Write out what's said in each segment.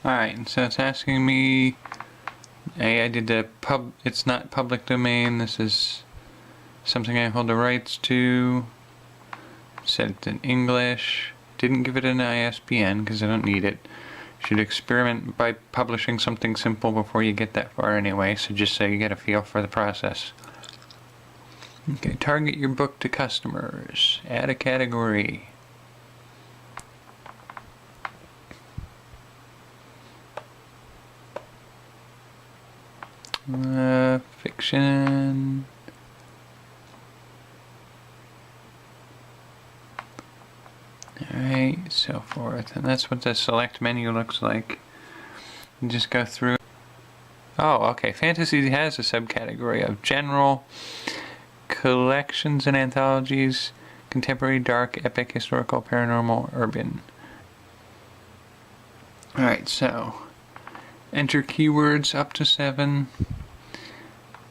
Alright, so it's asking me, I did the it's not public domain, this is something I hold the rights to. Set it in English. Didn't give it an ISBN because I don't need it. Should experiment by publishing something simple before you get that far anyway, so just so you get a feel for the process. Okay, target your book to customers. Add a category. Fiction. Alright, so forth. And that's what the select menu looks like. You just go through. Oh, okay. Fantasy has a subcategory of general, collections and anthologies, contemporary, dark, epic, historical, paranormal, urban. Alright, so enter keywords up to 7.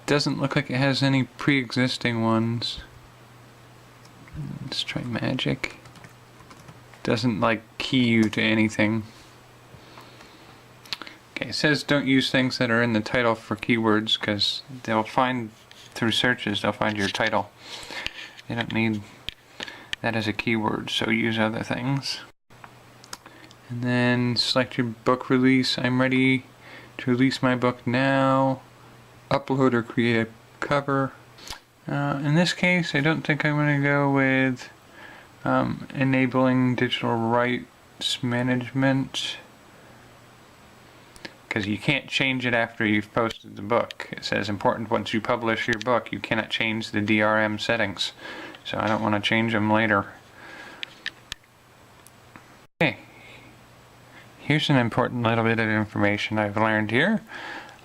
Doesn't look like it has any pre-existing ones. Let's try magic. Doesn't like key you to anything. Okay, it says don't use things that are in the title for keywords because they'll find through searches they'll find your title. They don't need that as a keyword, so use other things. And then select your book release. I'm ready to release my book now. Upload or create a cover. In this case, I don't think I'm going to go with enabling digital rights management, because you can't change it after you've posted the book. It says important once you publish your book, you cannot change the DRM settings. So I don't want to change them later. Okay. Here's an important little bit of information I've learned here.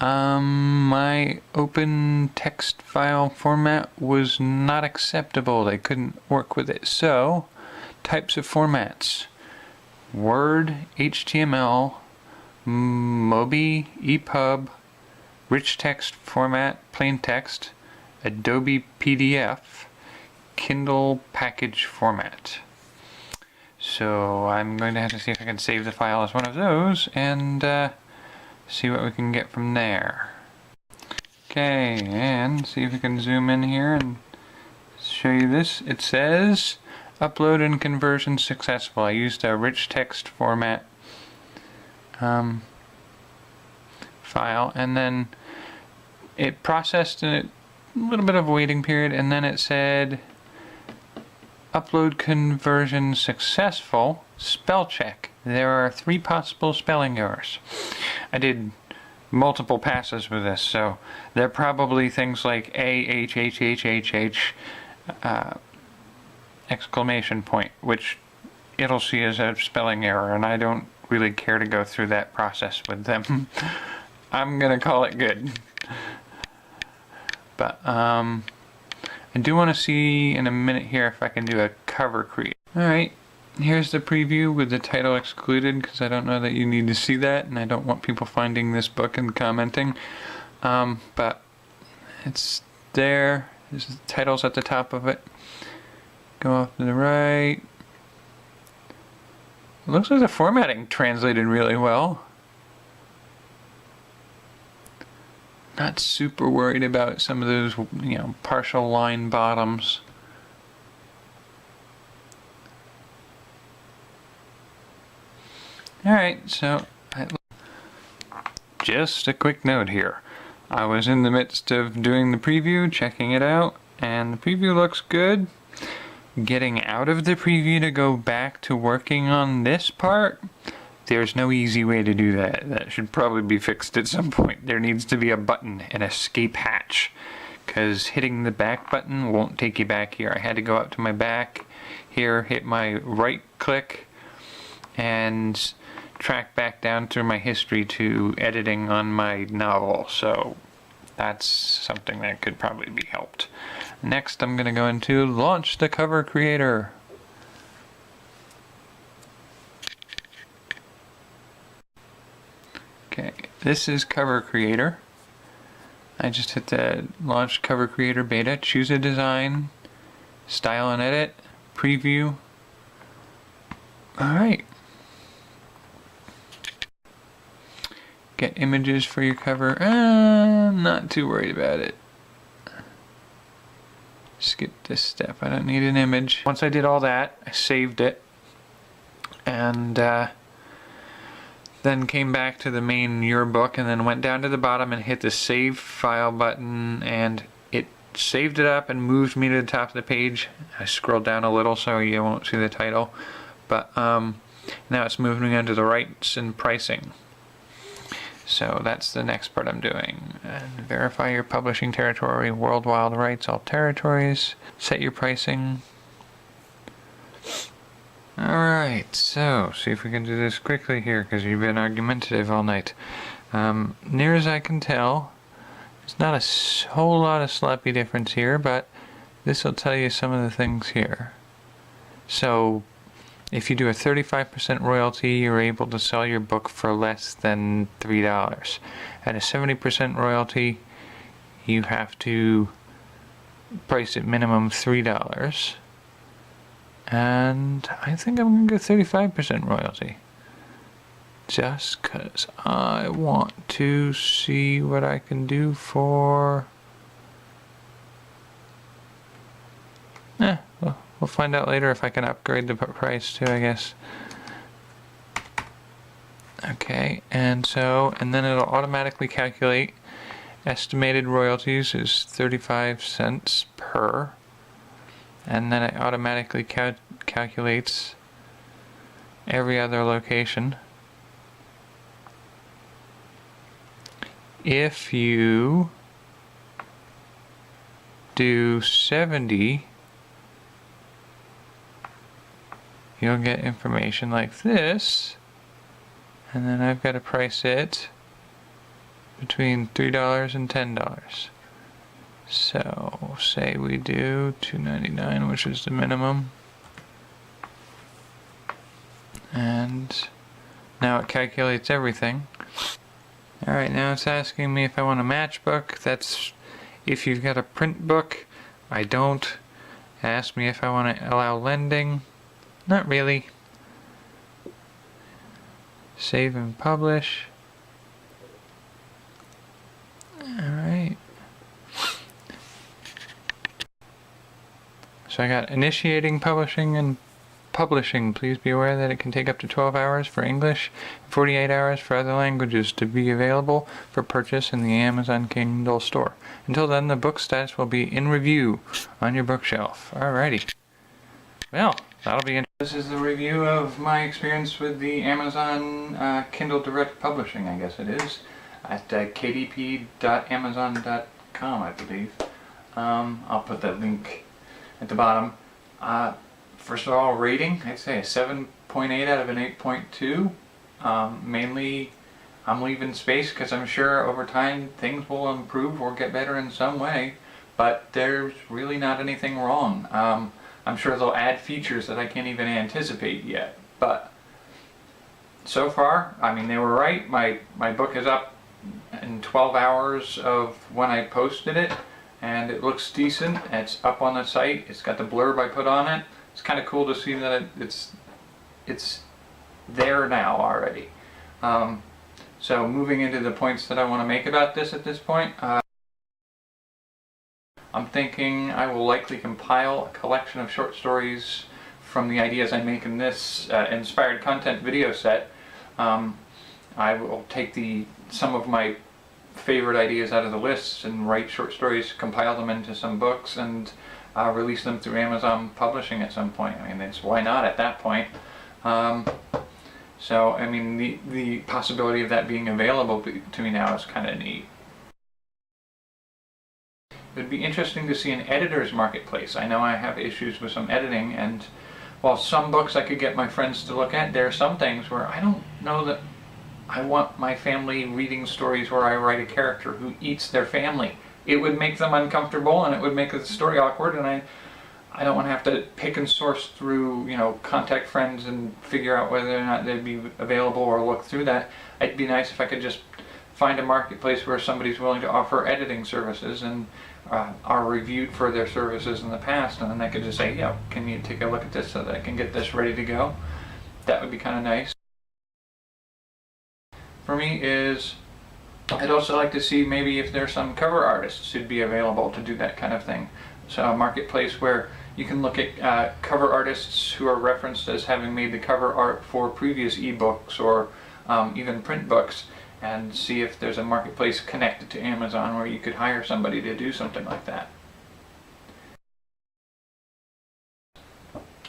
My open text file format was not acceptable. They couldn't work with it. So, types of formats: Word, HTML, Mobi, EPUB, rich text format, plain text, Adobe PDF, Kindle package format. So I'm going to have to see if I can save the file as one of those and see what we can get from there. Okay, and see if we can zoom in here and show you this. It says upload and conversion successful. I used a rich text format file, and then it processed a little bit of a waiting period, and then it said upload conversion successful, spell check. There are 3 possible spelling errors. I did multiple passes with this, so they're probably things like A-H-H-H-H-H exclamation point, which it'll see as a spelling error, and I don't really care to go through that process with them. I'm gonna call it good. But I do want to see in a minute here if I can do a cover create. Alright, here's the preview with the title excluded because I don't know that you need to see that, and I don't want people finding this book and commenting. But it's there. There's the titles at the top of it. Go off to the right. It looks like the formatting translated really well. Not super worried about some of those, partial line bottoms. Alright, so just a quick note here. I was in the midst of doing the preview, checking it out, and the preview looks good. Getting out of the preview to go back to working on this part, there's no easy way to do that. That should probably be fixed at some point. There needs to be a button, an escape hatch, because hitting the back button won't take you back here. I had to go up to my back here, hit my right click, and track back down through my history to editing on my novel. So that's something that could probably be helped. Next, I'm going to go into launch the cover creator. Okay, this is cover creator. I just hit the launch cover creator beta, choose a design, style and edit, preview. Alright. Get images for your cover. Not too worried about it. Skip this step. I don't need an image. Once I did all that, I saved it, and then came back to the main Your Book, and then went down to the bottom and hit the Save File button, and it saved it up and moved me to the top of the page. I scrolled down a little so you won't see the title, but now it's moving on to the rights and pricing. So that's the next part I'm doing. And verify your publishing territory, worldwide rights, all territories. Set your pricing. Alright, so see if we can do this quickly here, because you've been argumentative all night. Near as I can tell, there's not a whole lot of sloppy difference here, but this will tell you some of the things here. So if you do a 35% royalty, you're able to sell your book for less than $3. At a 70% royalty, you have to price it minimum $3. And I think I'm going to go 35% royalty. Just because I want to see what I can do for... We'll find out later if I can upgrade the price too, I guess. Okay, and then it'll automatically calculate. Estimated royalties is 35 cents per. And then it automatically calculates every other location. If you do 70, you'll get information like this, and then I've got to price it between $3 and $10. So say we do $2.99, which is the minimum, and now it calculates everything. Alright, now it's asking me if I want a matchbook. That's if you've got a print book. I don't. Ask me if I want to allow lending. Not really. Save and publish. Alright. So I got initiating publishing and publishing. Please be aware that it can take up to 12 hours for English, 48 hours for other languages to be available for purchase in the Amazon Kindle store. Until then, the book status will be in review on your bookshelf. Alrighty. Well, that'll be interesting. This is the review of my experience with the Amazon Kindle Direct Publishing, I guess it is, at kdp.amazon.com, I believe. I'll put that link at the bottom. First of all, rating, I'd say a 7.8 out of an 8.2. Mainly, I'm leaving space because I'm sure over time things will improve or get better in some way, but there's really not anything wrong. I'm sure they'll add features that I can't even anticipate yet, but so far, I mean, they were right. My book is up in 12 hours of when I posted it, and it looks decent. It's up on the site. It's got the blurb I put on it. It's kind of cool to see that it's there now already. So moving into the points that I want to make about this at this point, I'm thinking I will likely compile a collection of short stories from the ideas I make in this inspired content video set. I will take some of my favorite ideas out of the list and write short stories, compile them into some books, and release them through Amazon Publishing at some point. I mean, why not at that point? So, I mean, the possibility of that being available to me now is kind of neat. It would be interesting to see an editor's marketplace. I know I have issues with some editing, and while some books I could get my friends to look at, there are some things where I don't know that I want my family reading stories where I write a character who eats their family. It would make them uncomfortable, and it would make the story awkward, and I don't want to have to pick and source through, contact friends and figure out whether or not they'd be available or look through that. It'd be nice if I could just find a marketplace where somebody's willing to offer editing services and are reviewed for their services in the past, and then I could just say, can you take a look at this so that I can get this ready to go? That would be kind of nice. For me is I'd also like to see maybe if there's some cover artists who'd be available to do that kind of thing. So a marketplace where you can look at cover artists who are referenced as having made the cover art for previous ebooks or even print books, and see if there's a marketplace connected to Amazon where you could hire somebody to do something like that.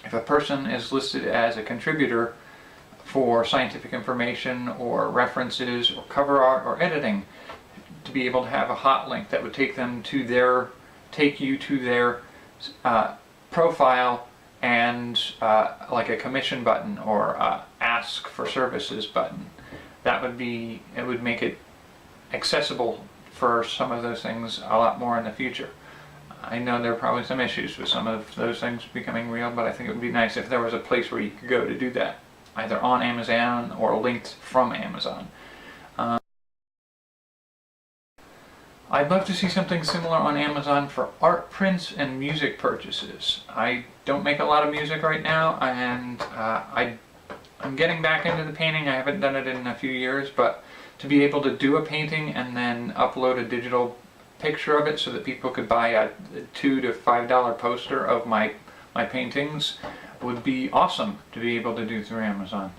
If a person is listed as a contributor for scientific information or references or cover art or editing, to be able to have a hot link that would take you to their profile and like a commission button or ask for services button. It would make it accessible for some of those things a lot more in the future. I know there are probably some issues with some of those things becoming real, but I think it would be nice if there was a place where you could go to do that, either on Amazon or linked from Amazon. I'd love to see something similar on Amazon for art prints and music purchases. I don't make a lot of music right now, and I'm getting back into the painting. I haven't done it in a few years, but to be able to do a painting and then upload a digital picture of it so that people could buy a $2 to $5 poster of my paintings would be awesome to be able to do through Amazon.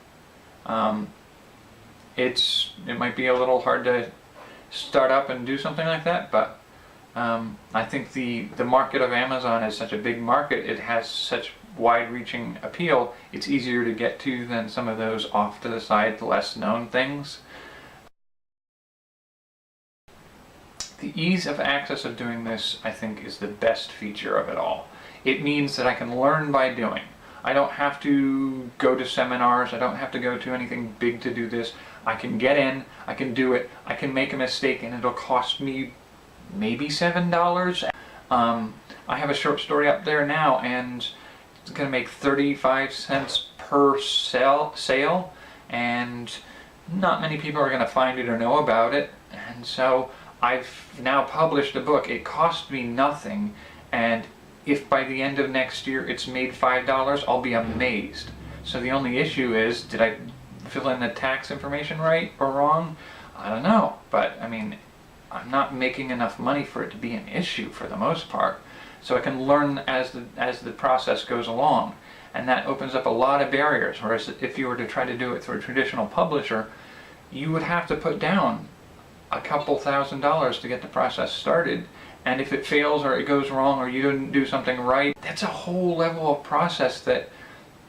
It might be a little hard to start up and do something like that, but I think the market of Amazon is such a big market, it has such wide-reaching appeal, it's easier to get to than some of those off to the side, less known things. The ease of access of doing this, I think, is the best feature of it all. It means that I can learn by doing. I don't have to go to seminars, I don't have to go to anything big to do this. I can get in, I can do it, I can make a mistake and it'll cost me maybe $7. I have a short story up there now and it's going to make 35 cents per sale, and not many people are going to find it or know about it, and so I've now published a book. It cost me nothing, and if by the end of next year it's made $5, I'll be amazed. So the only issue is, did I fill in the tax information right or wrong? I don't know, but I mean, I'm not making enough money for it to be an issue for the most part. So I can learn as the process goes along, and that opens up a lot of barriers. Whereas if you were to try to do it through a traditional publisher, you would have to put down a couple $1,000s to get the process started, and if it fails or it goes wrong or you didn't do something right, that's a whole level of process that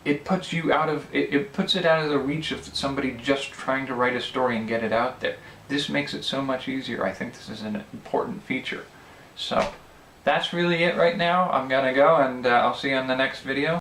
it puts you out of it puts it out of the reach of somebody just trying to write a story and get it out there. This makes it so much easier. I think this is an important feature. So that's really it right now. I'm gonna go, and I'll see you on the next video.